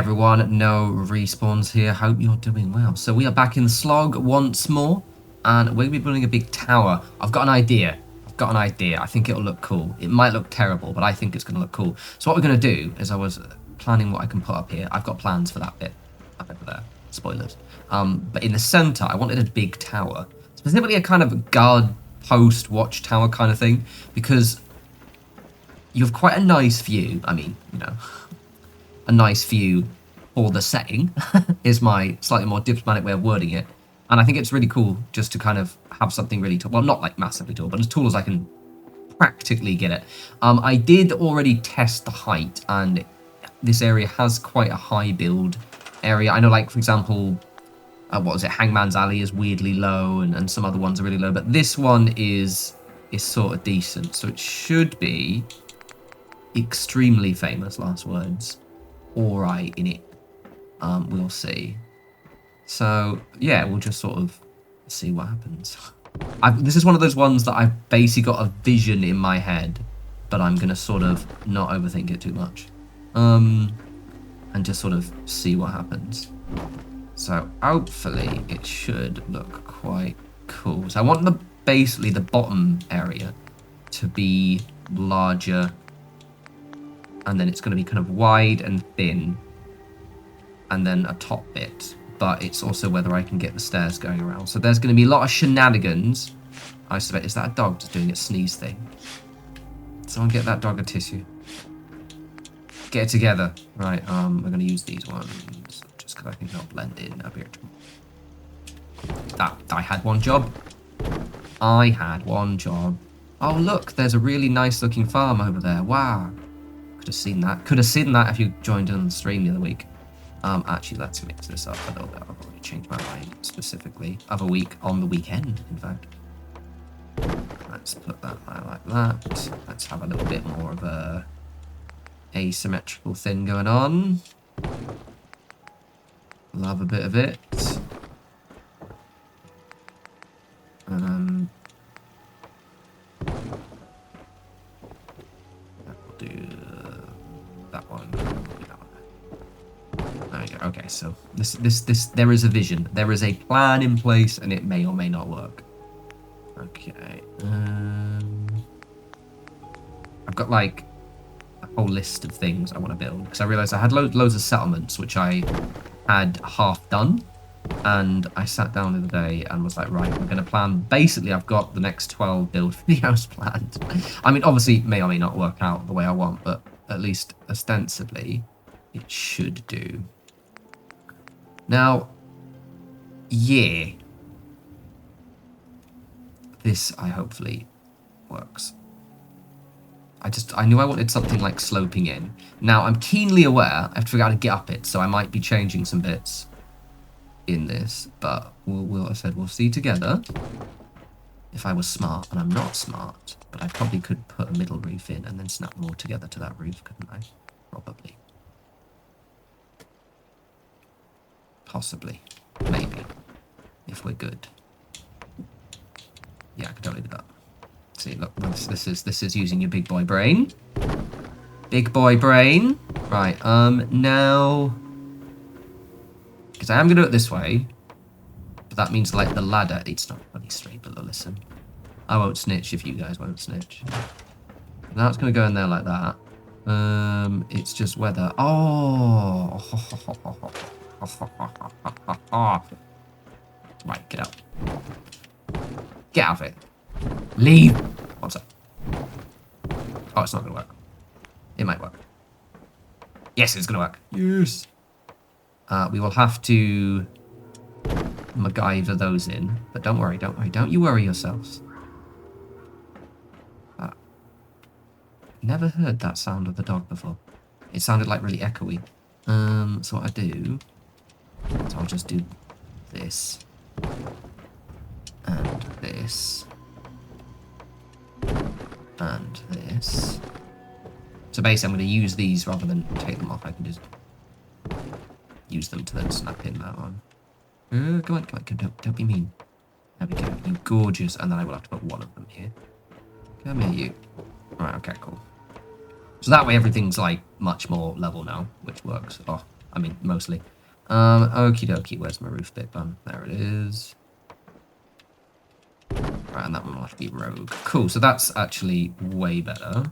everyone, no respawns here. Hope you're doing well. So we are back in the slog once more, and we're going to be building a big tower. I've got an idea. I think it'll look cool. It might look terrible, but I think it's going to look cool. So what we're going to do is I was planning what I can put up here. I've got plans for that bit up over there. Spoilers. But in the center, I wanted a big tower. Specifically a kind of guard post watchtower kind of thing, because you have quite a nice view. I mean, you know, a nice view for the setting is my slightly more diplomatic way of wording it. And I think it's really cool just to kind of have something really tall. Well, not like massively tall, but as tall as I can practically get it. I did already test the height, and this area has quite a high build area. I know, like, for example, what was it? Hangman's Alley is weirdly low, and some other ones are really low. But this one is sort of decent. So it should be extremely famous, last words. Alright in it. We'll see. So, yeah, we'll just sort of see what happens. This is one of those ones that I've basically got a vision in my head, but I'm going to sort of not overthink it too much. And just sort of see what happens. So, hopefully, it should look quite cool. So, I want basically the bottom area to be larger, and then it's going to be kind of wide and thin, and then a top bit. But it's also whether I can get the stairs going around. So there's going to be a lot of shenanigans. I suspect. Is that a dog just doing its sneeze thing? Someone get that dog a tissue. Get it together. Right, we're going to use these ones. Just because I think they'll blend in a bit. I had one job. Oh, look, there's a really nice looking farm over there. Wow. Could have seen that if you joined in on the stream the other week. Actually, let's mix this up a little bit. I've already changed my mind specifically of a week on the weekend, in fact. Let's put that like that. Let's have a little bit more of a asymmetrical thing going on. Love a bit of it. We'll do that one. There we go. Okay, so this there is a vision. There is a plan in place, and it may or may not work. Okay. I've got like a whole list of things I want to build, because I realized I had loads of settlements which I had half done, and I sat down the other day and was like, right, we're going to plan. Basically, I've got the next 12 build videos planned. I mean, obviously, it may or may not work out the way I want, but at least ostensibly, it should do. Now, yeah, this hopefully works. I knew I wanted something like sloping in. Now, I'm keenly aware I have to figure out how to get up it, so I might be changing some bits in this, but we'll see together. If I was smart, and I'm not smart, but I probably could put a middle roof in and then snap them all together to that roof, couldn't I? Probably. Possibly. Maybe. If we're good. Yeah, I can totally do that. See, look, this is using your big boy brain. Big boy brain. Right, now, because I am going to do it this way, but that means, like, the ladder, it's not really straight below, listen. I won't snitch if you guys won't snitch. Now it's going to go in there like that. It's just whether, oh. Right, get out. Get out of it. Leave. One sec. Oh, it's not going to work. It might work. Yes, it's going to work. Yes. We will have to MacGyver those in. But don't worry. Don't you worry yourselves. Never heard that sound of the dog before. It sounded like really echoey. So what I do is I'll just do this. And this. And this. So basically I'm going to use these rather than take them off. I can just use them to then snap in that one. Come on, don't be mean. There we go, you gorgeous. And then I will have to put one of them here. Come here, you. Right, okay, cool. So that way everything's like much more level now, which works. Oh, I mean, mostly. Okie dokie, where's my roof bit done? There it is. Right, and that one will have to be rogue. Cool, so that's actually way better.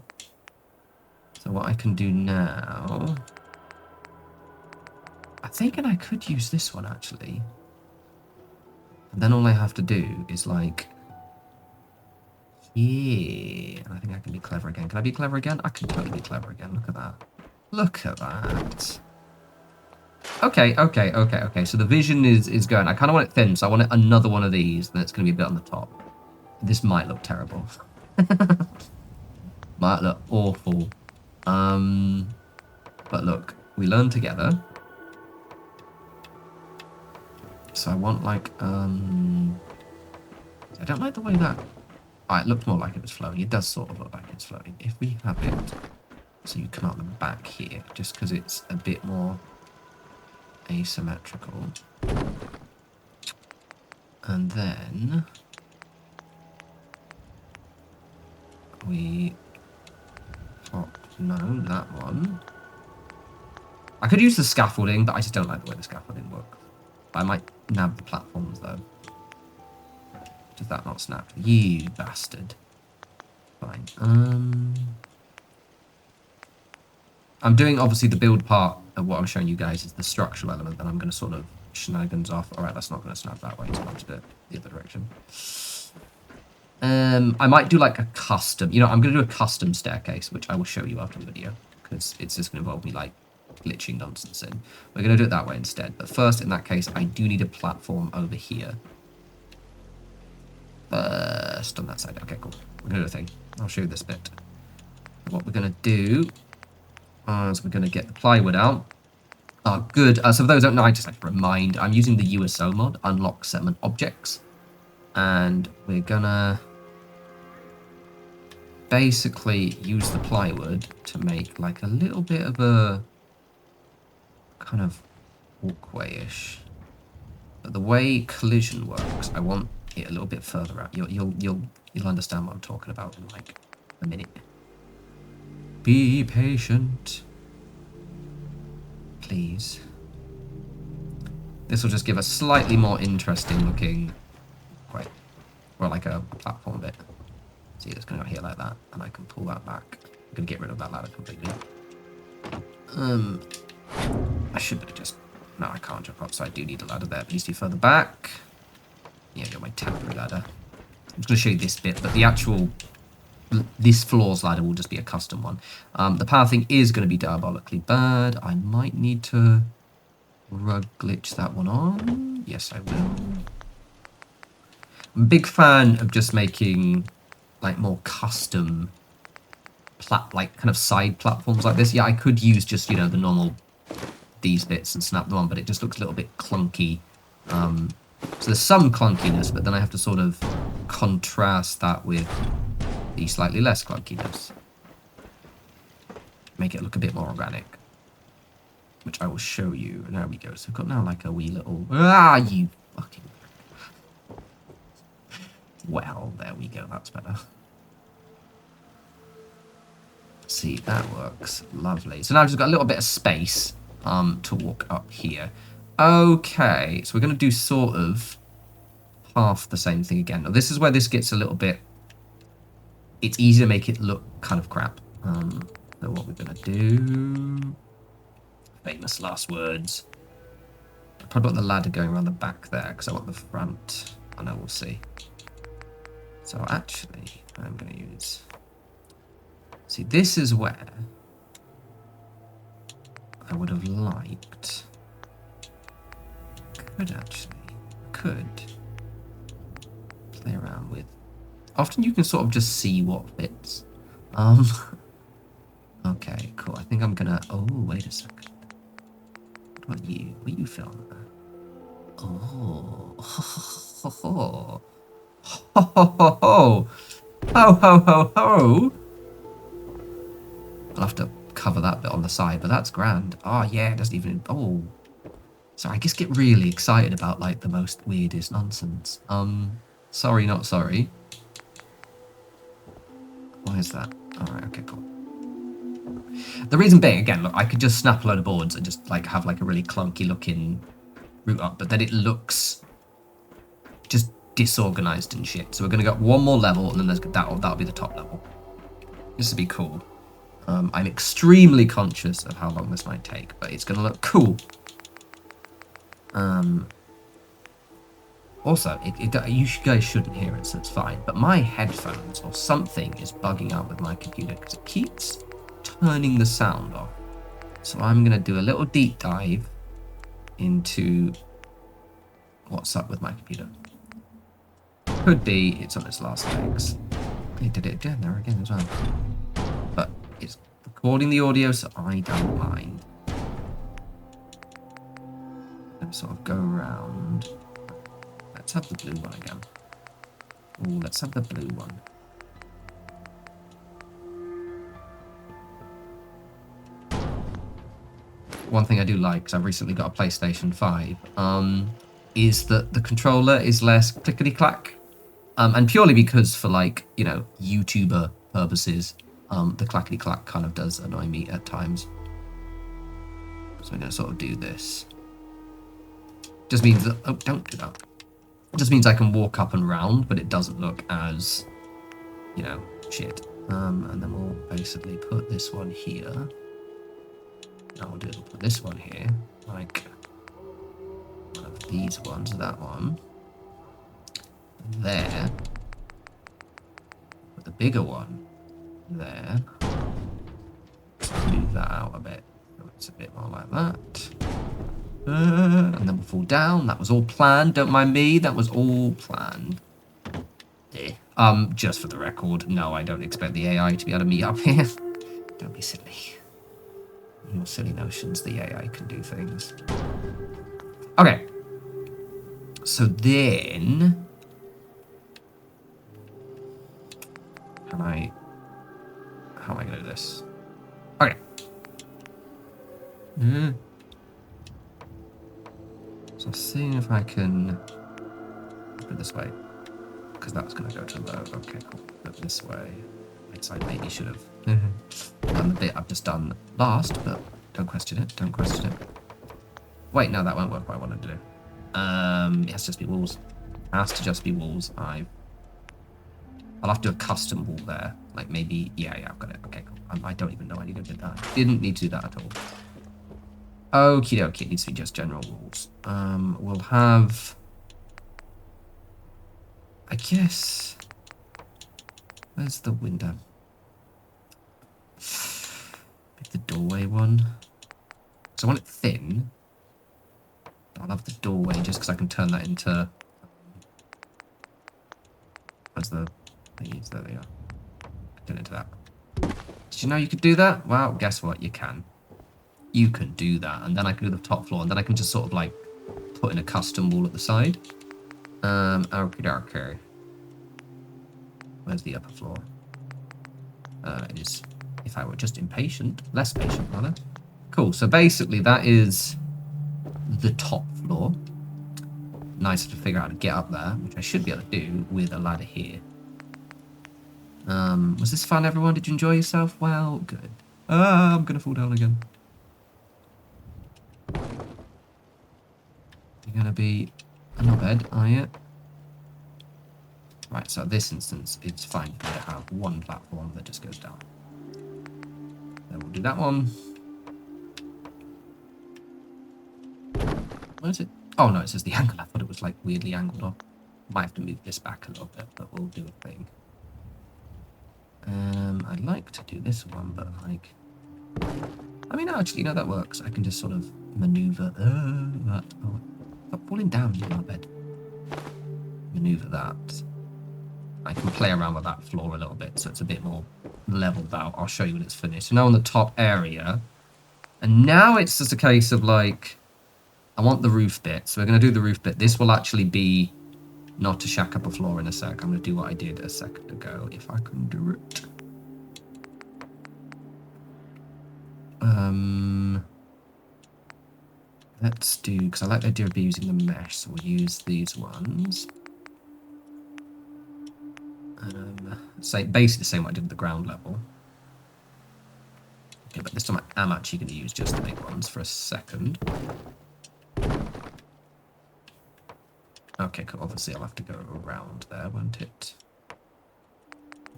So what I can do now... I'm thinking I could use this one, actually. And then all I have to do is, like... Yeah, and I think I can be clever again. Can I be clever again? I can totally be clever again. Look at that. Look at that. Okay. So the vision is going. I kind of want it thin, so I want it another one of these, and it's going to be a bit on the top. This might look terrible. Might look awful. But look, we learn together. So I want like, I don't like the way that... Oh, it looked more like it was flowing. It does sort of look like it's flowing. If we have it, so you come out the back here, just because it's a bit more asymmetrical. And then we pop, no, that one. I could use the scaffolding, but I just don't like the way the scaffolding works. I might nab the platforms though. Does that not snap? You bastard. Fine. I'm doing obviously the build part of what I'm showing you guys is the structural element that I'm going to sort of shenanigans off. Alright, that's not going to snap that way, so I'll just do it the other direction. I might do like a custom, you know, I'm going to do a custom staircase, which I will show you after the video, because it's just going to involve me like glitching nonsense in. We're going to do it that way instead, but first in that case I do need a platform over here. First on that side. Okay, cool. We're going to do a thing. I'll show you this bit. What we're going to do is we're going to get the plywood out. Oh, good. So for those who don't know, I just like to remind, I'm using the USO mod, Unlock Settlement Objects. And we're going to basically use the plywood to make like a little bit of a kind of walkway-ish. But the way collision works, I want it a little bit further out. You'll understand what I'm talking about in like a minute. Be patient, please. This will just give a slightly more interesting looking, right, or like a platform bit. See, it's going to go here like that, and I can pull that back. I'm going to get rid of that ladder completely. I should have just... No, I can't jump up, so I do need a ladder there. But needs to be further back. Yeah, got my temporary ladder. I'm just going to show you this bit, but the actual... This floor's ladder will just be a custom one. The power thing is going to be diabolically bad. I might need to rug glitch that one on. Yes, I will. I'm a big fan of just making like more custom like kind of side platforms like this. Yeah, I could use just, you know, the normal these bits and snap them on, but it just looks a little bit clunky. So there's some clunkiness, but then I have to sort of contrast that with the slightly less clunkiness. Make it look a bit more organic, which I will show you. There we go. So we've got now like a wee little... Ah, you fucking... Well, there we go. That's better. See, that works. Lovely. So now I've just got a little bit of space to walk up here. Okay, so we're going to do sort of half the same thing again. Now, this is where this gets a little bit... It's easy to make it look kind of crap. So what we're going to do... Famous last words. I'll probably put the ladder going around the back there, because I want the front. I know, we'll see. So actually, I'm going to use... See, this is where I would have liked... Could play around with... Often you can sort of just see what fits. Okay, cool. I think I'm gonna... Oh, wait a second. What are you feeling there? Oh. Ho, ho, ho. Ho, ho, ho, ho. Ho, ho, ho, ho. I'll have to cover that bit on the side, but that's grand. Oh, yeah, it doesn't even... Oh. Sorry, I just get really excited about, like, the most weirdest nonsense. Sorry, not sorry. Why is that? Alright, okay, cool. The reason being, again, look, I could just snap a load of boards and just like have like a really clunky looking route up, but then it looks just disorganized and shit. So we're going to go one more level, and then that'll be the top level. This would be cool. I'm extremely conscious of how long this might take, but it's going to look cool. Also, you guys shouldn't hear it, so it's fine. But my headphones or something is bugging out with my computer because it keeps turning the sound off. So I'm going to do a little deep dive into what's up with my computer. Could be it's on its last legs. It did it again there again as well. But it's recording the audio, so I don't mind. Let me sort of go around. Let's have the blue one again. Ooh, let's have the blue one. One thing I do like, because I've recently got a PlayStation 5, is that the controller is less clickety-clack. And purely because for, like, you know, YouTuber purposes, the clackety-clack kind of does annoy me at times. So I'm going to sort of do this. Just means that... Oh, don't do that. It just means I can walk up and round, but it doesn't look as, you know, shit. And then we'll basically put this one here. Now we'll put this one here, like one of these ones, that one. There. Put the bigger one there. Move that out a bit. So it's a bit more like that. And then we'll fall down. That was all planned. Don't mind me. That was all planned. Yeah. Just for the record, no, I don't expect the AI to be able to meet up here. Don't be silly. Your silly notions, the AI can do things. Okay. So then... How am I going to do this? Okay. So seeing if I can put it this way, because that was going to go to low. Okay, cool. Put it this way. I maybe should have done the bit I've just done last, but don't question it. Don't question it. Wait, no, that won't work. What I wanted to do. It has to just be walls. It has to just be walls. I'll have to do a custom wall there. Like maybe, yeah, I've got it. Okay, cool. I don't even know I needed to do that. Didn't need to do that at all. Okie dokie, it needs to be just general walls. We'll have... I guess... Where's the window? Pick the doorway one. So I want it thin. I'll have the doorway just because I can turn that into... Where's the thingies? There they are. Turn it into that. Did you know you could do that? Well, guess what? You can. You can do that, and then I can do the top floor, and then I can just sort of like put in a custom wall at the side. Okay. Where's the upper floor? It is, if I were just impatient, less patient rather. Cool, so basically that is the top floor. Nice to figure out how to get up there, which I should be able to do with a ladder here. Was this fun, everyone? Did you enjoy yourself? Well, good. I'm gonna fall down again. You're gonna be a knobhead, are you? Right, so in this instance, it's fine for me to have one platform that just goes down. Then we'll do that one. Where is it? Oh no, it says the angle. I thought it was like weirdly angled off. Might have to move this back a little bit, but we'll do a thing. I'd like to do this one, but like... I mean, actually, no, that works. I can just sort of maneuver that. Oh, stop falling down, you knobhead. Maneuver that. I can play around with that floor a little bit, so it's a bit more leveled out. I'll show you when it's finished. So now on the top area, and now it's just a case of like, I want the roof bit, so we're going to do the roof bit. This will actually be not to shack up a floor in a sec. I'm going to do what I did a second ago, if I can do it. Let's do, because I like the idea of using the mesh, so we'll use these ones. Say basically the same way I did at the ground level. Okay, but this time I am actually going to use just the big ones for a second. Okay, cool. Obviously, I'll have to go around there, won't it?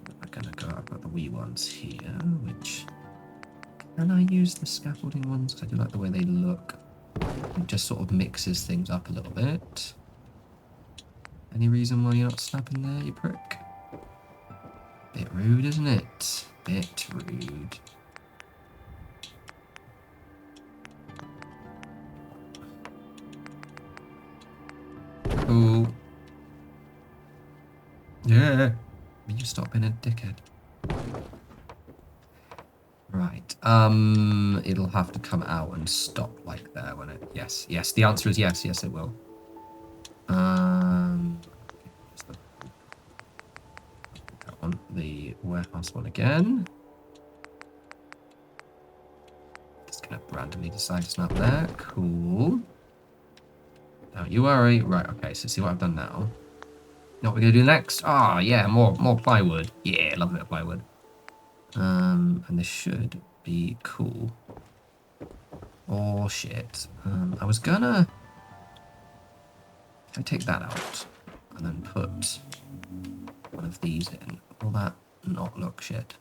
I'm going to go... I've got the wee ones here, which... Can I use the scaffolding ones? Because I do like the way they look. It just sort of mixes things up a little bit. Any reason why you're not snapping there, you prick? Bit rude, isn't it? Bit rude. Cool. Yeah. Will you stop being a dickhead? Right. It'll have to come out and stop like there, won't it? Yes. Yes. The answer is yes. Yes, it will. That one. The warehouse one again. Just gonna randomly decide to snap there. Cool. Don't you worry. Right. Okay. So see what I've done now. You know what we're gonna do next? Ah, yeah. More plywood. Yeah. Love a bit of plywood. And this should be cool. Oh shit. I was gonna... If I take that out and then put one of these in, will that not look shit?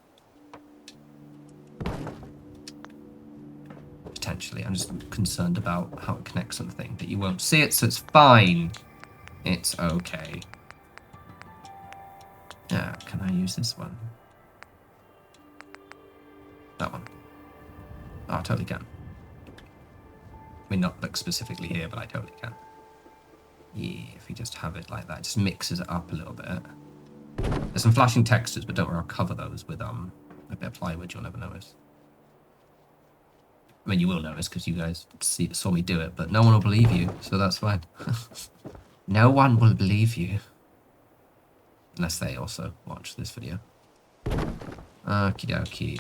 Potentially. I'm just concerned about how it connects something, but you won't see it, so it's fine. It's okay. Yeah, can I use this one? That one. Oh, I totally can. I mean, not look specifically here, but I totally can. Yeah, if we just have it like that, it just mixes it up a little bit. There's some flashing textures, but don't worry, I'll cover those with a bit of plywood. You'll never notice. I mean, you will notice because you guys saw me do it, but no one will believe you, so that's fine. No one will believe you. Unless they also watch this video. Okie dokie.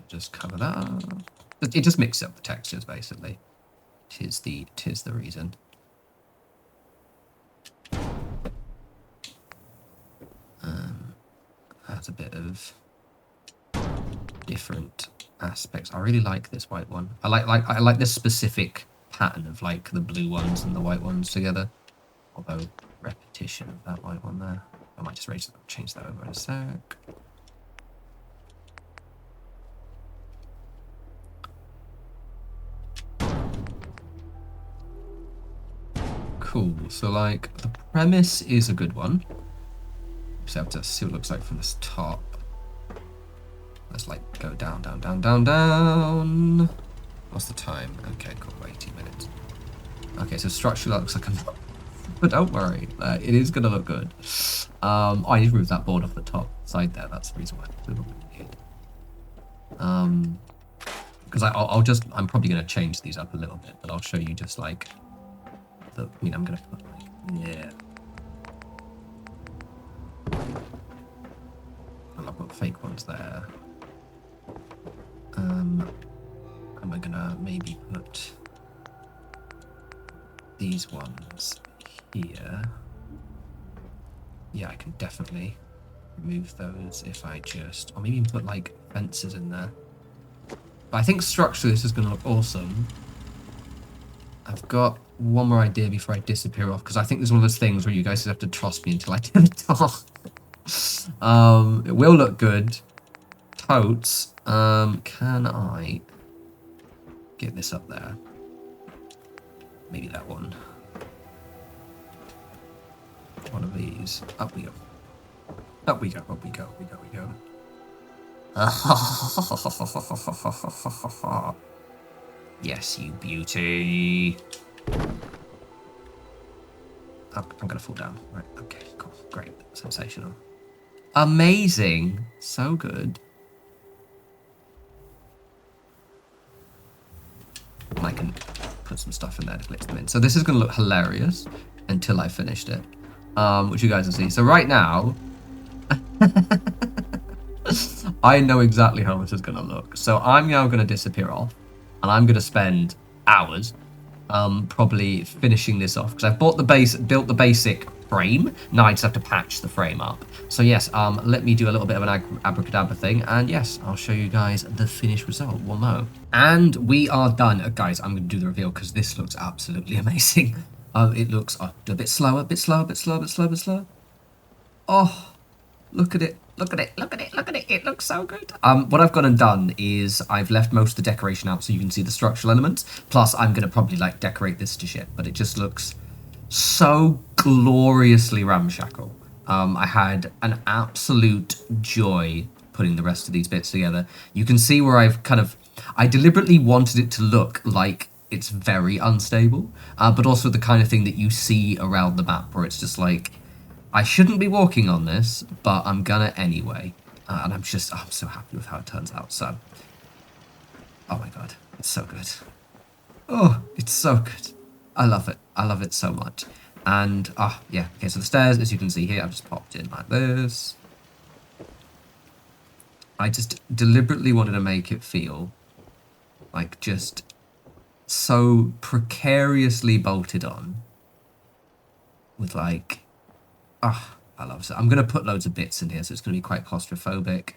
Just cover that. It just mixes up the textures, basically. Tis the reason. Has a bit of different aspects. I really like this white one. I like this specific pattern of like the blue ones and the white ones together. Although repetition of that white one there. I might just change that over in a sec. Cool. So like the premise is a good one. Just have to see what it looks like from this top. Let's like go down, down, down, down, down. What's the time? Okay, cool. 18 minutes. Okay, so structurally that looks like a lot. But don't worry, it is going to look good. Oh, I need to move that board off the top side there. That's the reason why it's a little bit weird. Because I'm probably going to change these up a little bit, but I'll show you just like the. I mean, I'm going to put like yeah. And I've got fake ones there. And we're gonna maybe put these ones here. Yeah, I can definitely remove those if I just... Or maybe even put, like, fences in there. But I think structurally this is going to look awesome. I've got one more idea before I disappear off, because I think this is one of those things where you guys have to trust me until I do it all. It will look good. Totes. Can I get this up there? Maybe that one. One of these. Up we go. Up we go. Up we go. We go. We go. Yes, you beauty. Oh, I'm gonna fall down. Right. Okay. Cool. Great. Sensational. Amazing. So good. And I can put some stuff in there to glitch them in. So this is going to look hilarious until I finished it, which you guys will see. So right now, I know exactly how this is going to look. So I'm now going to disappear off, and I'm going to spend hours probably finishing this off, because I've built the basic frame. Now I just have to patch the frame up. So yes, let me do a little bit of an abracadabra thing, and yes, I'll show you guys the finished result. Well, no. And we are done. Guys, I'm going to do the reveal because this looks absolutely amazing. It looks a bit slower, a bit slower, a bit slower, a bit slower, a bit slower. Oh, look at it. Look at it, look at it, look at it. It looks so good. What I've gone and done is I've left most of the decoration out so you can see the structural elements. Plus, I'm going to probably, like, decorate this to shit. But it just looks so gloriously ramshackle. I had an absolute joy putting the rest of these bits together. You can see where I deliberately wanted it to look like it's very unstable. But also the kind of thing that you see around the map where it's just like, I shouldn't be walking on this, but I'm gonna anyway. And I'm so happy with how it turns out. So, oh my god, it's so good. Oh, it's so good. I love it. I love it so much. And, yeah. Okay, so the stairs, as you can see here, I've just popped in like this. I just deliberately wanted to make it feel like just so precariously bolted on with like, I love it. I'm going to put loads of bits in here, so it's going to be quite claustrophobic.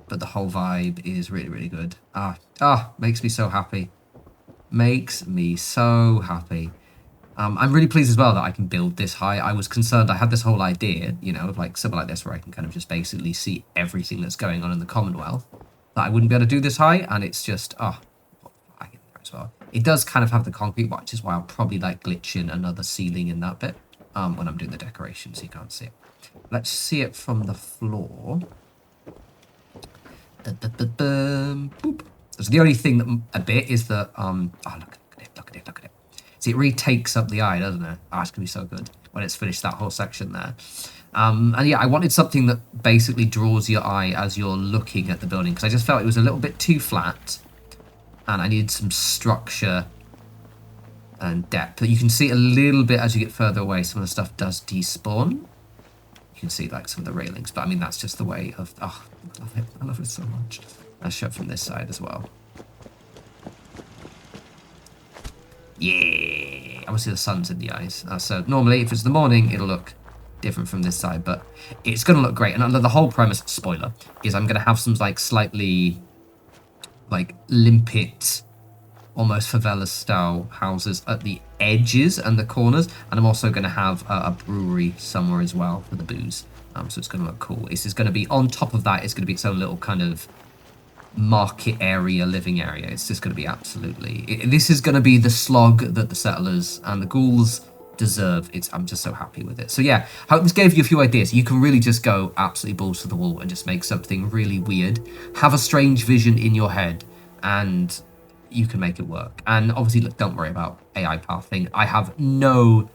But the whole vibe is really, really good. Makes me so happy. Makes me so happy. I'm really pleased as well that I can build this high. I was concerned. I had this whole idea, you know, of like something like this where I can kind of just basically see everything that's going on in the Commonwealth. That I wouldn't be able to do this high, and it's just, I get there as well. It does kind of have the concrete, which is why I'll probably like glitch in another ceiling in that bit. When I'm doing the decorations, so you can't see it. Let's see it from the floor. Boop. So the only thing that a bit is that look at it. See, it really takes up the eye, doesn't it? It's gonna be so good when it's finished that whole section there. And yeah, I wanted something that basically draws your eye as you're looking at the building, because I just felt it was a little bit too flat, and I needed some structure and depth. But you can see a little bit as you get further away, some of the stuff does despawn. You can see like some of the railings, but I mean, that's just the way of, I love it. I love it so much. Let's show it from this side as well. Yeah, obviously the sun's in the eyes. So normally if it's the morning, it'll look different from this side, but it's going to look great. And under the whole premise, spoiler, is I'm going to have some like slightly like limpet, almost favela style houses at the edges and the corners, and I'm also going to have a brewery somewhere as well for the booze, so it's going to look cool. This is going to be on top of that. It's going to be its own little kind of market area, living area. It's just going to be absolutely, this is going to be the slog that the settlers and the ghouls deserve. I'm just so happy with it. So yeah, hope this gave you a few ideas. You can really just go absolutely balls to the wall and just make something really weird, have a strange vision in your head, and you can make it work. And obviously, look, don't worry about AI pathing. I have no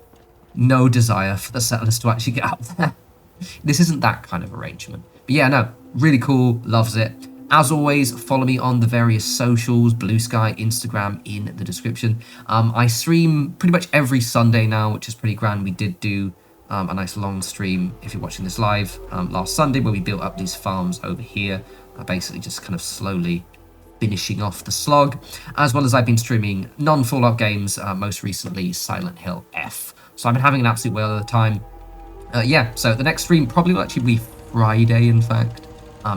desire for the settlers to actually get up there. This isn't that kind of arrangement. But yeah, no, really cool, loves it. As always, follow me on the various socials, Blue Sky, Instagram in the description. I stream pretty much every Sunday now, which is pretty grand. We did do a nice long stream, if you're watching this live, last Sunday, where we built up these farms over here, basically just kind of slowly finishing off the slog, as well as I've been streaming non-Fallout games, most recently Silent Hill F. So I've been having an absolute whale of the time. Yeah, so the next stream probably will actually be Friday, in fact,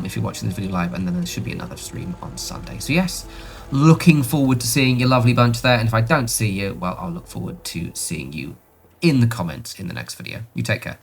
if you're watching this video live, and then there should be another stream on Sunday. So yes, looking forward to seeing your lovely bunch there, and if I don't see you, well, I'll look forward to seeing you in the comments in the next video. You take care.